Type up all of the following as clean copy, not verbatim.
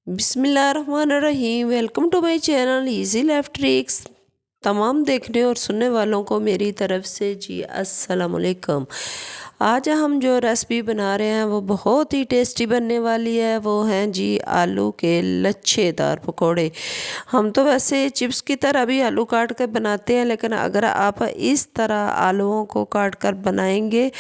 बिस्मिल्लाहिर्रहमानिर्रहीम। Welcome to my channel easy life tricks. तमाम देखने और सुनने वालों को मेरी तरफ से जी अस्सलाम वालेकुम। आज हम जो रेसिपी बना रहे हैं वो बहुत ही टेस्टी बनने वाली है। वो हैं जी आलू के लच्छेदार पकोड़े। हम तो वैसे चिप्स की तरह भी आलू काट कर बनाते हैं, लेकिन अगर आप इस तरह आलूओं को काट कर बनाएंगे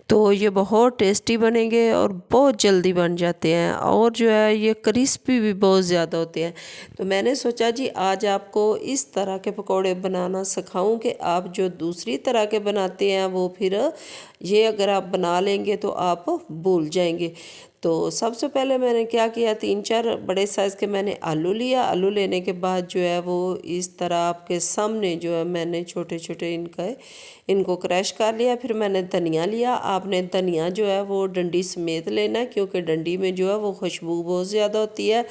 तो ये बहुत टेस्टी बनेंगे और बहुत जल्दी बन जाते हैं, और जो है ये क्रिस्पी भी बहुत ज़्यादा होते हैं। तो मैंने सोचा जी आज आपको इस तरह के पकोड़े बनाना सिखाऊं कि आप जो दूसरी तरह के बनाते हैं वो फिर ये अगर आप बना लेंगे तो आप भूल जाएंगे। तो सबसे पहले मैंने क्या किया, 3-4 बड़े साइज़ के मैंने आलू लिया। आलू लेने के बाद जो है वो इस तरह आपके सामने जो है मैंने छोटे छोटे इनको क्रश कर लिया। फिर मैंने धनिया लिया। आपने धनिया जो है वो डंडी समेत लेना है, क्योंकि डंडी में जो है वो खुशबू बहुत ज़्यादा होती है,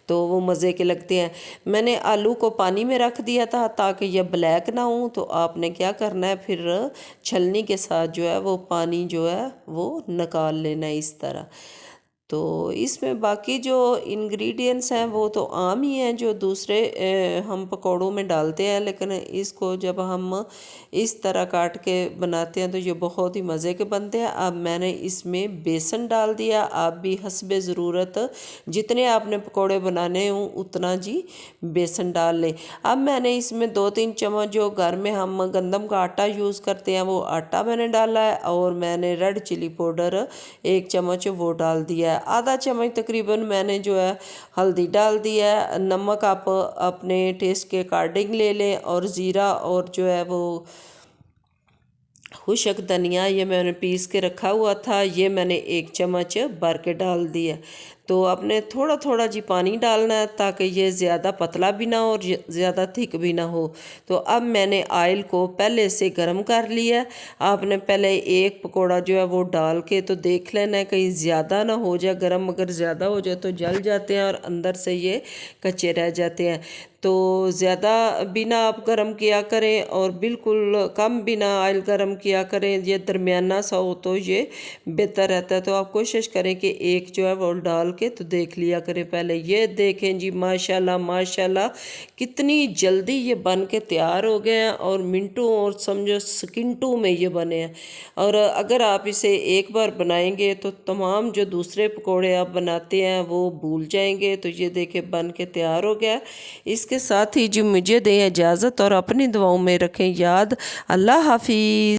तो वो मज़े के लगते हैं। मैंने आलू को पानी में रख दिया था ताकि यह ब्लैक ना हो। तो आपने क्या करना है, फिर छलनी के साथ जो है वो पानी जो है वो निकाल लेना है इस तरह। तो इसमें बाकी जो इंग्रेडिएंट्स हैं वो तो आम ही हैं जो दूसरे हम पकौड़ों में डालते हैं, लेकिन इसको जब हम इस तरह काट के बनाते हैं तो ये बहुत ही मज़े के बनते हैं। अब मैंने इसमें बेसन डाल दिया। आप भी हस्बे ज़रूरत जितने आपने पकौड़े बनाने हों उतना जी बेसन डाल लें। अब मैंने इसमें 2-3 चम्मच जो घर में हम गंदम का आटा यूज़ करते हैं वो आटा मैंने डाला है, और मैंने रेड चिली पाउडर 1 चम्मच वो डाल दिया है। आधा चम्मच तकरीबन मैंने जो है हल्दी डाल दिया है। नमक आप अपने टेस्ट के अकॉर्डिंग ले लें, और ज़ीरा और जो है वो खुशक धनिया ये मैंने पीस के रखा हुआ था, ये मैंने 1 चम्मच भर के डाल दिया। तो आपने थोड़ा थोड़ा जी पानी डालना है ताकि ये ज़्यादा पतला भी ना हो और ज़्यादा थिक भी ना हो। तो अब मैंने ऑयल को पहले से गर्म कर लिया। आपने पहले एक पकोड़ा जो है वो डाल के तो देख लेना है कहीं ज़्यादा ना हो जाए गर्म। अगर ज़्यादा हो जाए तो जल जाते हैं और अंदर से ये कच्चे रह जाते हैं। तो ज़्यादा बिना आप गर्म किया करें और बिल्कुल कम बिना ऑयल गर्म किया करें, ये दरमियाना सा हो तो ये बेहतर रहता है। तो आप कोशिश करें कि एक जो है वो डाल के तो देख लिया करें पहले। ये देखें जी माशाल्लाह माशाल्लाह कितनी जल्दी ये बन के तैयार हो गए हैं, और मिनटों और समझो सेकंडों में ये बने हैं। और अगर आप इसे एक बार बनाएंगे तो तमाम जो दूसरे पकोड़े आप बनाते हैं वो भूल जाएंगे। तो ये देखें बन के तैयार हो गया। इसके साथ ही जी मुझे दें इजाज़त और अपनी दुआओं में रखें याद। अल्लाह हाफिज़।